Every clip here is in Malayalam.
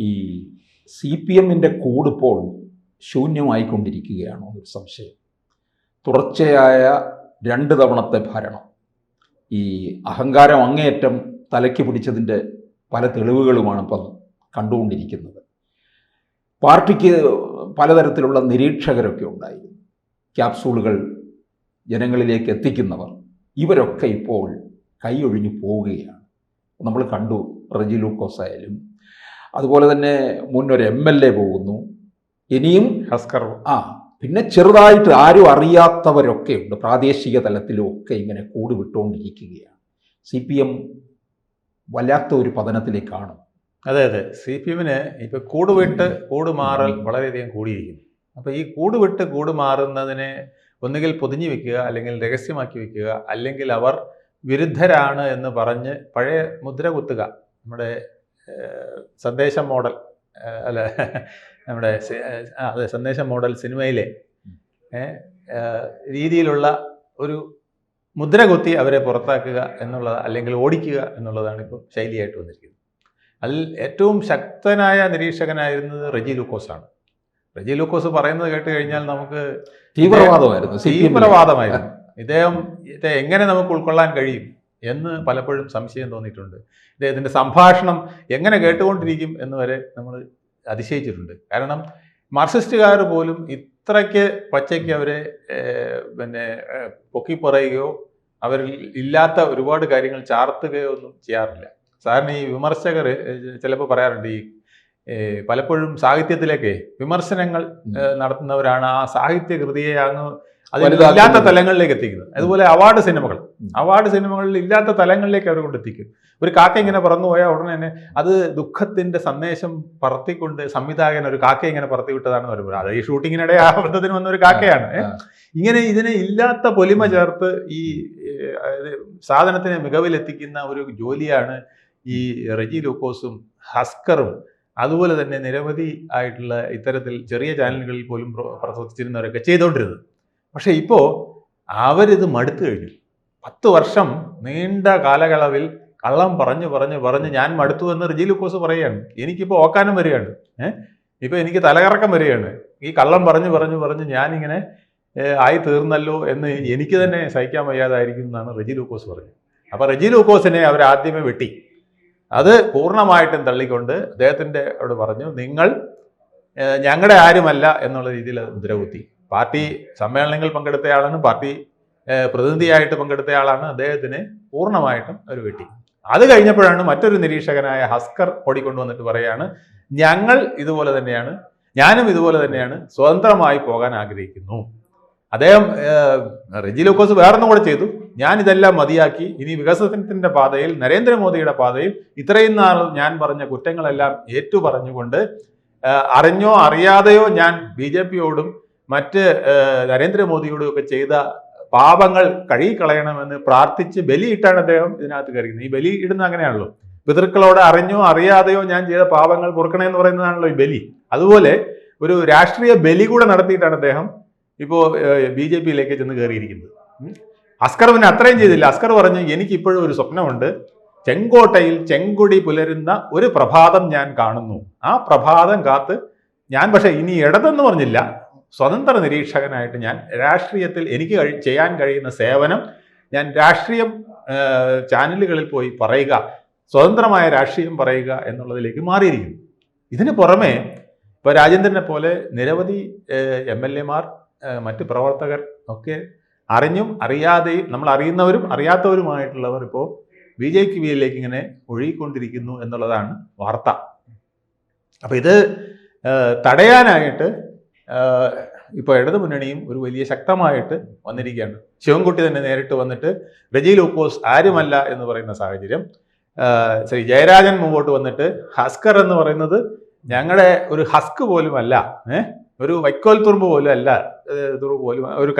ഈ CPM-ന്റെ കൂടിപ്പോൾ ശൂന്യമായിക്കൊണ്ടിരിക്കുകയാണോ എന്നൊരു സംശയം. തുടർച്ചയായ 2 തവണത്തെ ഭരണം ഈ അഹങ്കാരം അങ്ങേയറ്റം തലയ്ക്ക് പിടിച്ചതിൻ്റെ പല തെളിവുകളുമാണ് ഇപ്പം കണ്ടുകൊണ്ടിരിക്കുന്നത്. പാർട്ടിക്ക് പലതരത്തിലുള്ള നിരീക്ഷകരൊക്കെ ഉണ്ടായിരുന്നു, ക്യാപ്സൂളുകൾ ജനങ്ങളിലേക്ക് എത്തിക്കുന്നവർ. ഇവരൊക്കെ ഇപ്പോൾ കൈയൊഴിഞ്ഞു പോവുകയാണ്. നമ്മൾ കണ്ടു, റെജി ലൂക്കോസ് ആയാലും, അതുപോലെ തന്നെ മുന്നൊരു MLA പോകുന്നു, ഇനിയും ഹസ്കർ, പിന്നെ ചെറുതായിട്ട് ആരും അറിയാത്തവരൊക്കെ ഉണ്ട്, പ്രാദേശിക തലത്തിലും ഒക്കെ ഇങ്ങനെ കൂട് വിട്ടുകൊണ്ടിരിക്കുകയാണ്. CPM വല്ലാത്ത ഒരു പതനത്തിലേക്കാണ്. അതെ, CPM-ന് ഇപ്പോൾ കൂടുവിട്ട് കൂട് മാറൽ വളരെയധികം കൂടിയിരിക്കുന്നു. അപ്പോൾ ഈ കൂടുവിട്ട് കൂട് മാറുന്നതിനെ ഒന്നുകിൽ പൊതിഞ്ഞു വെക്കുക, അല്ലെങ്കിൽ രഹസ്യമാക്കി വെക്കുക, അല്ലെങ്കിൽ അവർ വിരുദ്ധരാണ് എന്ന് പറഞ്ഞ് പഴയ മുദ്ര കുത്തുക. നമ്മുടെ സന്ദേശം മോഡൽ അല്ല, നമ്മുടെ അതെ സന്ദേശം മോഡൽ സിനിമയിലെ രീതിയിലുള്ള ഒരു മുദ്ര കുത്തി അവരെ പുറത്താക്കുക എന്നുള്ളത്, അല്ലെങ്കിൽ ഓടിക്കുക എന്നുള്ളതാണ് ഇപ്പോൾ ശൈലിയായിട്ട് വന്നിരിക്കുന്നത്. അതിൽ ഏറ്റവും ശക്തനായ നിരീക്ഷകനായിരുന്നത് റെജി ലൂക്കോസാണ്. റെജി ലൂക്കോസ് പറയുന്നത് കേട്ട് കഴിഞ്ഞാൽ നമുക്ക് തീവ്രവാദമായിരുന്നു. ഇദ്ദേഹത്തെ എങ്ങനെ നമുക്ക് ഉൾക്കൊള്ളാൻ കഴിയും എന്ന് പലപ്പോഴും സംശയം തോന്നിയിട്ടുണ്ട്. ഇദ്ദേഹത്തിൻ്റെ സംഭാഷണം എങ്ങനെ കേട്ടുകൊണ്ടിരിക്കും എന്ന് വരെ നമ്മൾ അതിശയിച്ചിട്ടുണ്ട്. കാരണം മാർക്സിസ്റ്റുകാർ പോലും ഇത്രയ്ക്ക് പച്ചയ്ക്ക് അവരെ പൊക്കിപ്പറയുകയോ അവരിൽ ഇല്ലാത്ത ഒരുപാട് കാര്യങ്ങൾ ചാർത്തുകയോ ഒന്നും ചെയ്യാറില്ല. സാറിന് ഈ വിമർശകർ ചിലപ്പോൾ പറയാറുണ്ട്, ഈ പലപ്പോഴും സാഹിത്യത്തിലേക്ക് വിമർശനങ്ങൾ നടത്തുന്നവരാണ് ആ സാഹിത്യകൃതിയെ അങ്ങ് അതില്ലാത്ത തലങ്ങളിലേക്ക് എത്തിക്കുന്നത്. അതുപോലെ അവാർഡ് സിനിമകളിൽ ഇല്ലാത്ത തലങ്ങളിലേക്ക് അവർ കൊണ്ടെത്തിക്കും. ഒരു കാക്ക ഇങ്ങനെ പറന്നു പോയാൽ ഉടനെ തന്നെ അത് ദുഃഖത്തിന്റെ സന്ദേശം പറത്തിക്കൊണ്ട് സംവിധായകൻ ഒരു കാക്ക ഇങ്ങനെ പറത്തി വിട്ടതാണെന്ന് പറയുമ്പോൾ അത് ഈ ഷൂട്ടിങ്ങിനിടെ ആ അബദ്ധത്തിന് വന്ന ഒരു കാക്കയാണ്. ഇങ്ങനെ ഇതിനെ ഇല്ലാത്ത പൊലിമ ചേർത്ത് ഈ സാധനത്തിനെ മികവിലെത്തിക്കുന്ന ഒരു ജോലിയാണ് ഈ റെജി ലൂക്കോസും ഹസ്കറും അതുപോലെ തന്നെ നിരവധി ആയിട്ടുള്ള ഇത്തരത്തിൽ ചെറിയ ചാനലുകളിൽ പോലും പ്രവർത്തിച്ചിരുന്നവരൊക്കെ ചെയ്തുകൊണ്ടിരുന്നത്. പക്ഷേ ഇപ്പോൾ അവരിത് മടുത്തു കഴിഞ്ഞു. 10 വർഷം നീണ്ട കാലയളവിൽ കള്ളം പറഞ്ഞ് ഞാൻ മടുത്തു എന്ന് റെജി ലൂക്കോസ് പറയുകയാണ്. എനിക്കിപ്പോൾ ഓക്കാനം വരികയാണ്, ഇപ്പോൾ എനിക്ക് തലകറക്കം വരികയാണ്. ഈ കള്ളം പറഞ്ഞ് ഞാനിങ്ങനെ ആയി തീർന്നല്ലോ എന്ന് എനിക്ക് തന്നെ സഹിക്കാൻ വയ്യാതായിരിക്കും എന്നാണ് റെജി ലൂക്കോസ് പറഞ്ഞത്. അപ്പോൾ റെജി ലൂക്കോസിനെ അവർ ആദ്യമേ വെട്ടി. അത് പൂർണ്ണമായിട്ടും തള്ളിക്കൊണ്ട് അദ്ദേഹത്തിൻ്റെ അവിടെ പറഞ്ഞു, നിങ്ങൾ ഞങ്ങളുടെ ആരുമല്ല എന്നുള്ള രീതിയിൽ അത് മുദ്രകുത്തി. പാർട്ടി സമ്മേളനങ്ങൾ പങ്കെടുത്തയാളാണ്, പാർട്ടി പ്രതിനിധിയായിട്ട് പങ്കെടുത്തയാളാണ്. അദ്ദേഹത്തിന് പൂർണ്ണമായിട്ടും അവർ വെട്ടി. അത് കഴിഞ്ഞപ്പോഴാണ് മറ്റൊരു നിരീക്ഷകനായ ഹസ്കർ ഓടിക്കൊണ്ടുവന്നിട്ട് പറയാണ്, ഞാനും ഇതുപോലെ തന്നെയാണ് സ്വതന്ത്രമായി പോകാൻ ആഗ്രഹിക്കുന്നു. അദ്ദേഹം റെജി ലൂക്കോസ് വേറൊന്നും കൂടെ ചെയ്തു, ഞാൻ ഇതെല്ലാം മതിയാക്കി ഇനി വികസനത്തിന്റെ പാതയിൽ, നരേന്ദ്രമോദിയുടെ പാതയിൽ ഇത്രയും നാൾ ഞാൻ പറഞ്ഞ കുറ്റങ്ങളെല്ലാം ഏറ്റുപറഞ്ഞുകൊണ്ട് അറിഞ്ഞോ അറിയാതെയോ ഞാൻ BJP-യോടും മറ്റ് നരേന്ദ്രമോദിയോടും ഒക്കെ ചെയ്ത പാപങ്ങൾ കഴുകിക്കളയണമെന്ന് പ്രാർത്ഥിച്ച് ബലിയിട്ടാണ് അദ്ദേഹം ഇതിനകത്ത് കയറിയത്. ഈ ബലി ഇടുന്ന അങ്ങനെയാണല്ലോ, പിതൃക്കളോട് അറിഞ്ഞോ അറിയാതെയോ ഞാൻ ചെയ്ത പാപങ്ങൾ പൊറുക്കണമെന്ന് പറയുന്നതാണല്ലോ ഈ ബലി. അതുപോലെ ഒരു രാഷ്ട്രീയ ബലി കൂടെ നടത്തിയിട്ടാണ് അദ്ദേഹം ഇപ്പോൾ BJP-യിലേക്ക് ചെന്ന് കയറിയിരിക്കുന്നത്. അസ്കർ പിന്നെ അത്രയും ചെയ്തില്ല. അസ്കർ പറഞ്ഞു, എനിക്കിപ്പോഴും ഒരു സ്വപ്നമുണ്ട്, ചെങ്കോട്ടയിൽ ചെങ്കൊടി പുലരുന്ന ഒരു പ്രഭാതം ഞാൻ കാണുന്നു. ആ പ്രഭാതം കാത്ത് ഞാൻ, പക്ഷേ ഇനി ഇടതെന്ന് പറഞ്ഞില്ല, സ്വതന്ത്ര നിരീക്ഷകനായിട്ട് ഞാൻ രാഷ്ട്രീയത്തിൽ എനിക്ക് ചെയ്യാൻ കഴിയുന്ന സേവനം ഞാൻ രാഷ്ട്രീയം ചാനലുകളിൽ പോയി പറയുക, സ്വതന്ത്രമായ രാഷ്ട്രീയം പറയുക എന്നുള്ളതിലേക്ക് മാറിയിരിക്കുന്നു. ഇതിന് പുറമെ ഇപ്പോൾ രാജേന്ദ്രനെ പോലെ നിരവധി MLA-മാർ, മറ്റ് പ്രവർത്തകർ ഒക്കെ അറിഞ്ഞും അറിയാതെയും, നമ്മൾ അറിയുന്നവരും അറിയാത്തവരുമായിട്ടുള്ളവർ ഇപ്പോൾ BJP-യിലേക്ക് ഇങ്ങനെ ഒഴുകിക്കൊണ്ടിരിക്കുന്നു എന്നുള്ളതാണ് വാർത്ത. അപ്പോൾ ഇത് തടയാനായിട്ട് ഇപ്പോൾ ഇടതു മുന്നണിയും ഒരു വലിയ ശക്തമായിട്ട് വന്നിരിക്കുകയാണ്. ശിവൻകുട്ടി തന്നെ നേരിട്ട് വന്നിട്ട് റെജി ലൂക്കോസ് ആരുമല്ല എന്ന് പറയുന്ന സാഹചര്യം, ശ്രീ ജയരാജൻ മുമ്പോട്ട് വന്നിട്ട് ഹസ്കർ എന്ന് പറയുന്നത് ഞങ്ങളുടെ ഒരു ഹസ്ക് പോലും അല്ല, ഒരു വൈക്കോൽ തുറുമ്പ് പോലും അല്ല, ഒരു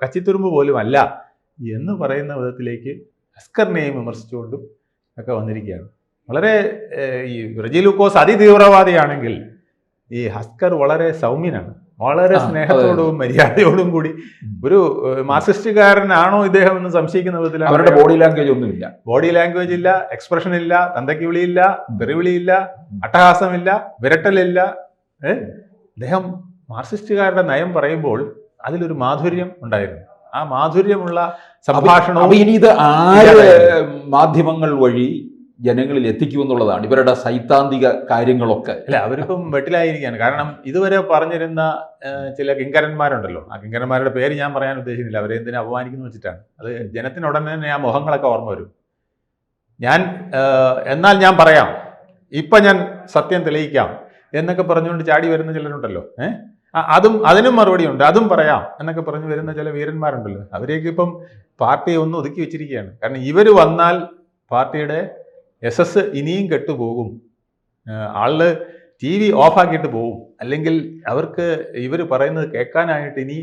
കച്ചിത്തുറുമ്പ് പോലും അല്ല എന്ന് പറയുന്ന വിധത്തിലേക്ക് ഹസ്കറിനെയും വിമർശിച്ചുകൊണ്ടും ഒക്കെ വന്നിരിക്കുകയാണ്. വളരെ ഈ റെജി ലൂക്കോസ് അതിതീവ്രവാദിയാണെങ്കിൽ ഈ ഹസ്കർ വളരെ സൗമ്യനാണ്. വളരെ സ്നേഹത്തോടും മര്യാദയോടും കൂടി ഒരു മാർക്സിസ്റ്റുകാരനാണോ ഇദ്ദേഹം എന്ന് സംശയിക്കുന്ന വിധത്തിൽ അവരുടെ ബോഡി ലാംഗ്വേജ് ഒന്നുമില്ല, ബോഡി ലാംഗ്വേജ് ഇല്ല, എക്സ്പ്രഷൻ ഇല്ല, തന്തയ്ക്ക് വിളിയില്ല, തെറിവിളിയില്ല, അട്ടഹാസമില്ല, വിരട്ടലില്ല. അദ്ദേഹം മാർക്സിസ്റ്റുകാരുടെ നയം പറയുമ്പോൾ അതിലൊരു മാധുര്യം ഉണ്ടായിരുന്നു. ആ മാധുര്യമുള്ള സംഭാഷണവും ഇനി ഇത് ആര് മാധ്യമങ്ങൾ വഴി ജനങ്ങളിൽ എത്തിക്കുമെന്നുള്ളതാണ് ഇവരുടെ സൈദ്ധാന്തിക കാര്യങ്ങളൊക്കെ. അല്ല, അവരിപ്പം വെട്ടിലായിരിക്കുകയാണ്. കാരണം ഇതുവരെ പറഞ്ഞിരുന്ന ചില കിങ്കരന്മാരുണ്ടല്ലോ, ആ കിങ്കരന്മാരുടെ പേര് ഞാൻ പറയാൻ ഉദ്ദേശിക്കുന്നില്ല, അവരെ എന്തിനാ അപമാനിക്കുന്നു വെച്ചിട്ടാണ്. അത് ജനത്തിനുടനെ തന്നെ ആ മുഖങ്ങളൊക്കെ ഓർമ്മ വരും. എന്നാൽ ഞാൻ പറയാം, ഇപ്പം ഞാൻ സത്യം തെളിയിക്കാം എന്നൊക്കെ പറഞ്ഞുകൊണ്ട് ചാടി വരുന്ന ചിലരുണ്ടല്ലോ. അതിനും മറുപടി ഉണ്ട്, അതും പറയാം എന്നൊക്കെ പറഞ്ഞു വരുന്ന ചില വീരന്മാരുണ്ടല്ലോ. അവരെയൊക്കെ ഇപ്പം പാർട്ടിയെ ഒന്ന് ഒതുക്കി വെച്ചിരിക്കുകയാണ്. കാരണം ഇവർ വന്നാൽ പാർട്ടിയുടെ യശസ് ഇനിയും കെട്ടുപോകും. ആള് TV ഓഫാക്കിയിട്ട് പോകും. അല്ലെങ്കിൽ അവർക്ക് ഇവർ പറയുന്നത് കേൾക്കാനായിട്ട് ഇനി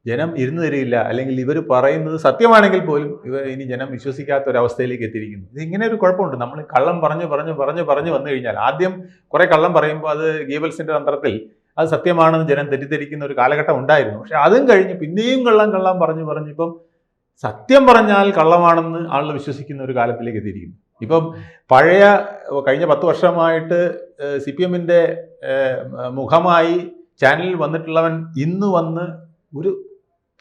ജനം ഇരുന്നു തരില്ല. അല്ലെങ്കിൽ ഇവർ പറയുന്നത് സത്യമാണെങ്കിൽ പോലും ഇനി ജനം വിശ്വസിക്കാത്ത ഒരവസ്ഥയിലേക്ക് എത്തിയിരിക്കുന്നു. ഇതിങ്ങനെ ഒരു കുഴപ്പമുണ്ട്. നമ്മൾ കള്ളം പറഞ്ഞു വന്നു കഴിഞ്ഞാൽ, ആദ്യം കുറെ കള്ളം പറയുമ്പോൾ അത് ഗീബൽസിന്റെ തന്ത്രത്തിൽ അത് സത്യമാണെന്ന് ജനം തെറ്റിദ്ധരിക്കുന്ന ഒരു കാലഘട്ടം ഉണ്ടായിരുന്നു. പക്ഷെ അതും കഴിഞ്ഞ് പിന്നെയും കള്ളം പറഞ്ഞു ഇപ്പം സത്യം പറഞ്ഞാൽ കള്ളമാണെന്ന് ആളുകൾ വിശ്വസിക്കുന്ന ഒരു കാലത്തിലേക്ക് എത്തിയിരിക്കുന്നു. ഇപ്പം കഴിഞ്ഞ 10 വർഷമായിട്ട് CPM-ന്റെ മുഖമായി ചാനലിൽ വന്നിട്ടുള്ളവൻ ഇന്ന് വന്ന് ഒരു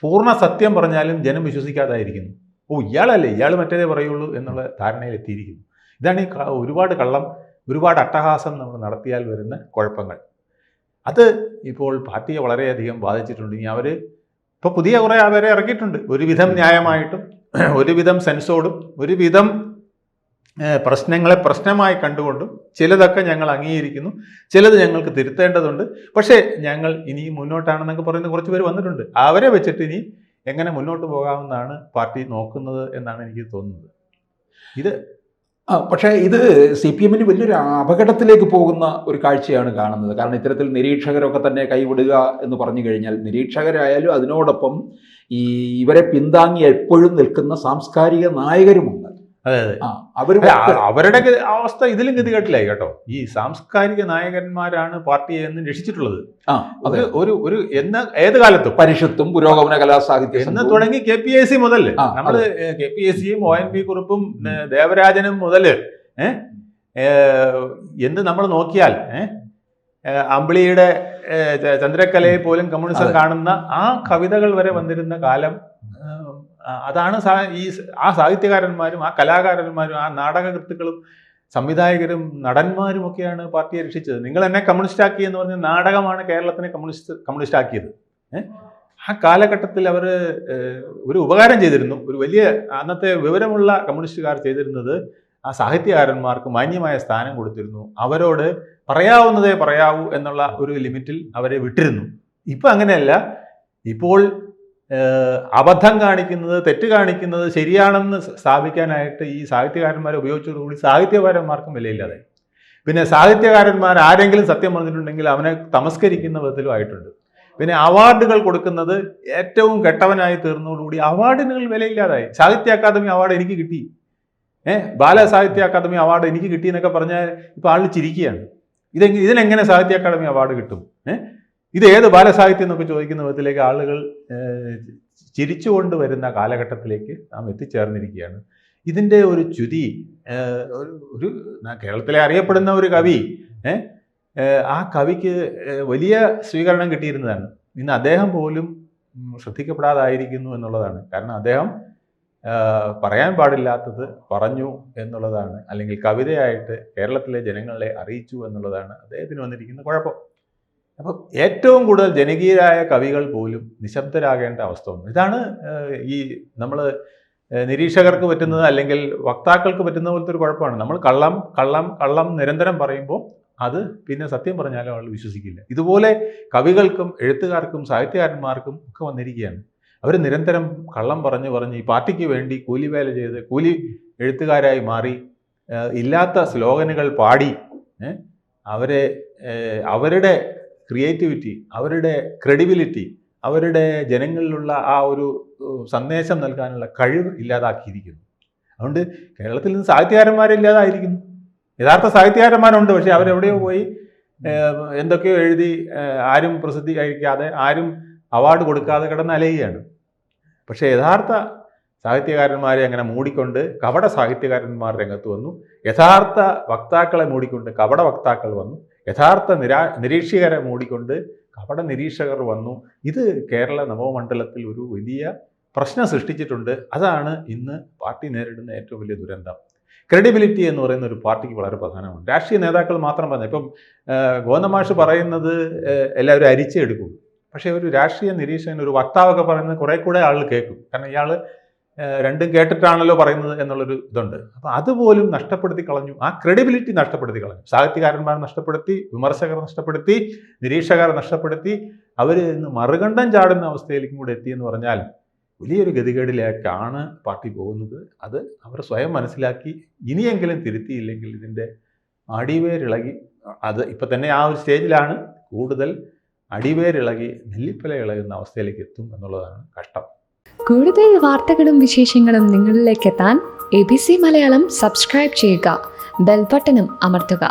പൂർണ്ണ സത്യം പറഞ്ഞാലും ജനം വിശ്വസിക്കാതായിരിക്കുന്നു. ഇയാളല്ലേ, ഇയാൾ മറ്റേതേ പറയുള്ളൂ എന്നുള്ള ധാരണയിൽ എത്തിയിരിക്കുന്നു. ഇതാണ് ഈ ഒരുപാട് കള്ളം, ഒരുപാട് അട്ടഹാസം നമ്മൾ നടത്തിയാൽ വരുന്ന കുഴപ്പങ്ങൾ. അത് ഇപ്പോൾ പാർട്ടിയെ വളരെയധികം ബാധിച്ചിട്ടുണ്ട്. ഇനി അവർ ഇപ്പോൾ പുതിയ കുറേ അവരെ ഇറക്കിയിട്ടുണ്ട്, ഒരുവിധം ന്യായമായിട്ടും ഒരുവിധം സെൻസോടും ഒരുവിധം പ്രശ്നങ്ങളെ പ്രശ്നമായി കണ്ടുകൊണ്ടും. ചിലതൊക്കെ ഞങ്ങൾ അംഗീകരിക്കുന്നു, ചിലത് ഞങ്ങൾക്ക് തിരുത്തേണ്ടതുണ്ട്, പക്ഷേ ഞങ്ങൾ ഇനി മുന്നോട്ടാണെന്നൊക്കെ പറയുന്ന കുറച്ച് പേര് വന്നിട്ടുണ്ട്. അവരെ വെച്ചിട്ട് ഇനി എങ്ങനെ മുന്നോട്ട് പോകാമെന്നാണ് പാർട്ടി നോക്കുന്നത് എന്നാണ് എനിക്ക് തോന്നുന്നത്. പക്ഷേ ഇത് CPM-ന് വലിയൊരു അപകടത്തിലേക്ക് പോകുന്ന ഒരു കാഴ്ചയാണ് കാണുന്നത്. കാരണം ഇത്തരത്തിൽ നിരീക്ഷകരൊക്കെ തന്നെ കൈവിടുക എന്ന് പറഞ്ഞു കഴിഞ്ഞാൽ, നിരീക്ഷകരായാലും അതിനോടൊപ്പം ഇവരെ പിന്താങ്ങി എപ്പോഴും നിൽക്കുന്ന സാംസ്കാരിക നായകരുമുണ്ട്. അവരുടെ അവസ്ഥ ഇതിലും ഗതികെട്ടിലായി കേട്ടോ. ഈ സാംസ്കാരിക നായകന്മാരാണ് പാർട്ടിയെ എന്ന് രക്ഷിച്ചിട്ടുള്ളത്. ഒരു ഏത് കാലത്തും പരിഷത്തും പുരോഗമന കലാസാഹിത്യം എന്ന് തുടങ്ങി KPAC മുതൽ, നമ്മള് KPAC-യും ONV കുറുപ്പും ദേവരാജനും മുതല് എന്ത് നമ്മൾ നോക്കിയാൽ അമ്പിളിയുടെ ചന്ദ്രക്കലയെ പോലും കമ്മ്യൂണിസം കാണുന്ന ആ കവിതകൾ വരെ വന്നിരുന്ന കാലം. അതാണ് ആ സാഹിത്യകാരന്മാരും ആ കലാകാരന്മാരും ആ നാടകകൃത്തുക്കളും സംവിധായകരും നടന്മാരും ഒക്കെയാണ് പാർട്ടിയെ രക്ഷിച്ചത്. നിങ്ങൾ എന്നെ കമ്മ്യൂണിസ്റ്റ് ആക്കി എന്ന് പറഞ്ഞ നാടകമാണ് കേരളത്തിനെ കമ്മ്യൂണിസ്റ്റ് ആക്കിയത്. ആ കാലഘട്ടത്തിൽ അവർ ഒരു ഉപകാരം ചെയ്തിരുന്നു. ഒരു വലിയ അന്നത്തെ വിവരമുള്ള കമ്മ്യൂണിസ്റ്റുകാർ ചെയ്തിരുന്നത് ആ സാഹിത്യകാരന്മാർക്ക് മാന്യമായ സ്ഥാനം കൊടുത്തിരുന്നു. അവരോട് പറയാവുന്നതേ പറയാവൂ എന്നുള്ള ഒരു ലിമിറ്റിൽ അവരെ വിട്ടിരുന്നു. ഇപ്പം അങ്ങനെയല്ല. ഇപ്പോൾ അബദ്ധം കാണിക്കുന്നത്, തെറ്റ് കാണിക്കുന്നത് ശരിയാണെന്ന് സ്ഥാപിക്കാനായിട്ട് ഈ സാഹിത്യകാരന്മാരെ ഉപയോഗിച്ചതോടുകൂടി സാഹിത്യകാരന്മാർക്കും വിലയില്ലാതായി. പിന്നെ സാഹിത്യകാരന്മാർ ആരെങ്കിലും സത്യം പറഞ്ഞിട്ടുണ്ടെങ്കിൽ അവനെ തമസ്കരിക്കുന്ന വിധത്തിലും ആയിട്ടുണ്ട്. പിന്നെ അവാർഡുകൾ കൊടുക്കുന്നത് ഏറ്റവും കെട്ടവനായി തീർന്നതോടുകൂടി അവാർഡിനുകൾ വിലയില്ലാതായി. സാഹിത്യ അക്കാദമി അവാർഡ് എനിക്ക് കിട്ടി, ബാലസാഹിത്യ അക്കാദമി അവാർഡ് എനിക്ക് കിട്ടി എന്നൊക്കെ പറഞ്ഞാൽ ഇപ്പോൾ ആൾ ചിരിക്കുകയാണ്. ഇതിനെങ്ങനെ സാഹിത്യ അക്കാദമി അവാർഡ് കിട്ടും? ഇത് ഏത് ബാലസാഹിത്യം എന്നൊക്കെ ചോദിക്കുന്ന വിധത്തിലേക്ക് ആളുകൾ ചിരിച്ചുകൊണ്ട് വരുന്ന കാലഘട്ടത്തിലേക്ക് നാം എത്തിച്ചേർന്നിരിക്കുകയാണ്. ഇതിൻ്റെ ഒരു ച്യുതി ഒരു കേരളത്തിലെ അറിയപ്പെടുന്ന ഒരു കവി, ആ കവിക്ക് വലിയ സ്വീകരണം കിട്ടിയിരുന്നതാണ്. ഇന്ന് അദ്ദേഹം പോലും ശ്രദ്ധിക്കപ്പെടാതായിരിക്കുന്നു എന്നുള്ളതാണ്. കാരണം അദ്ദേഹം പറയാൻ പാടില്ലാത്തത് പറഞ്ഞു എന്നുള്ളതാണ്, അല്ലെങ്കിൽ കവിതയായിട്ട് കേരളത്തിലെ ജനങ്ങളെ അറിയിച്ചു എന്നുള്ളതാണ് അദ്ദേഹത്തിന് വന്നിരിക്കുന്ന കുഴപ്പം. അപ്പം ഏറ്റവും കൂടുതൽ ജനകീയരായ കവികൾ പോലും നിശബ്ദരാകേണ്ട അവസ്ഥ വന്നു. ഇതാണ് ഈ നമ്മൾ നിരീക്ഷകർക്ക് പറ്റുന്നത് അല്ലെങ്കിൽ വക്താക്കൾക്ക് പറ്റുന്ന പോലത്തെ ഒരു കുഴപ്പമാണ്. നമ്മൾ കള്ളം നിരന്തരം പറയുമ്പോൾ അത് പിന്നെ സത്യം പറഞ്ഞാലും ആൾ വിശ്വസിക്കില്ല. ഇതുപോലെ കവികൾക്കും എഴുത്തുകാർക്കും സാഹിത്യകാരന്മാർക്കും ഒക്കെ വന്നിരിക്കുകയാണ്. അവർ നിരന്തരം കള്ളം പറഞ്ഞ് ഈ പാർട്ടിക്ക് വേണ്ടി കൂലിവേല ചെയ്ത് കൂലി എഴുത്തുകാരായി മാറി ഇല്ലാത്ത സ്ലോഗനുകൾ പാടി അവരുടെ ക്രിയേറ്റിവിറ്റി, അവരുടെ ക്രെഡിബിലിറ്റി, അവരുടെ ജനങ്ങളിലുള്ള ആ ഒരു സന്ദേശം നൽകാനുള്ള കഴിവ് ഇല്ലാതാക്കിയിരിക്കുന്നു. അതുകൊണ്ട് കേരളത്തിൽ നിന്ന് സാഹിത്യകാരന്മാരില്ലാതായിരിക്കുന്നു. യഥാർത്ഥ സാഹിത്യകാരന്മാരുണ്ട്, പക്ഷെ അവരെവിടെയോ പോയി എന്തൊക്കെയോ എഴുതി ആരും പ്രസിദ്ധീകരിക്കാതെ ആരും അവാർഡ് കൊടുക്കാതെ കിടന്ന് അലയുകയാണ്. പക്ഷേ യഥാർത്ഥ സാഹിത്യകാരന്മാരെ അങ്ങനെ മൂടിക്കൊണ്ട് കപട സാഹിത്യകാരന്മാർ രംഗത്ത് വന്നു. യഥാർത്ഥ വക്താക്കളെ മൂടിക്കൊണ്ട് കപട വക്താക്കൾ വന്നു. യഥാർത്ഥ നിരീക്ഷകരെ മൂടിക്കൊണ്ട് കപട നിരീക്ഷകർ വന്നു. ഇത് കേരള നവമണ്ഡലത്തിൽ ഒരു വലിയ പ്രശ്നം സൃഷ്ടിച്ചിട്ടുണ്ട്. അതാണ് ഇന്ന് പാർട്ടി നേരിടുന്ന ഏറ്റവും വലിയ ദുരന്തം. ക്രെഡിബിലിറ്റി എന്ന് പറയുന്ന ഒരു പാർട്ടിക്ക് വളരെ പ്രധാനമാണ്. രാഷ്ട്രീയ നേതാക്കൾ മാത്രം പറഞ്ഞ ഇപ്പം ഗോവിന്ദമാഷ് പറയുന്നത് എല്ലാവരും അരിച്ചെടുക്കും. പക്ഷേ ഒരു രാഷ്ട്രീയ നിരീക്ഷകൻ, ഒരു വക്താവൊക്കെ പറയുന്നത് കുറെ കൂടെ ആളുകൾ കേൾക്കും. കാരണം ഇയാൾ രണ്ടും കേട്ടിട്ടാണല്ലോ പറയുന്നത് എന്നുള്ളൊരു ഇതുണ്ട്. അപ്പം അതുപോലും നഷ്ടപ്പെടുത്തി കളഞ്ഞു. ആ ക്രെഡിബിലിറ്റി നഷ്ടപ്പെടുത്തി കളഞ്ഞു. സാഹിത്യകാരന്മാർ നഷ്ടപ്പെടുത്തി, വിമർശകർ നഷ്ടപ്പെടുത്തി, നിരീക്ഷകർ നഷ്ടപ്പെടുത്തി. അവർ ഇന്ന് മറുകണ്ഠം ചാടുന്ന അവസ്ഥയിലേക്കും കൂടെ എത്തിയെന്ന് പറഞ്ഞാൽ വലിയൊരു ഗതികേടിലേക്കാണ് പാർട്ടി പോകുന്നത്. അത് അവർ സ്വയം മനസ്സിലാക്കി ഇനിയെങ്കിലും തിരുത്തിയില്ലെങ്കിൽ ഇതിൻ്റെ അടിവേരിളകി, അത് ഇപ്പം തന്നെ ആ ഒരു സ്റ്റേജിലാണ്, കൂടുതൽ അടിവേരിളകി നെല്ലിപ്പല ഇളകുന്ന അവസ്ഥയിലേക്ക് എത്തും എന്നുള്ളതാണ് കഷ്ടം. കൂടുതൽ വാർത്തകളും വിശേഷങ്ങളും നിങ്ങളിലേക്ക് എത്താൻ ABC മലയാളം സബ്സ്ക്രൈബ് ചെയ്യുക, ബെൽ ബട്ടണും അമർത്തുക.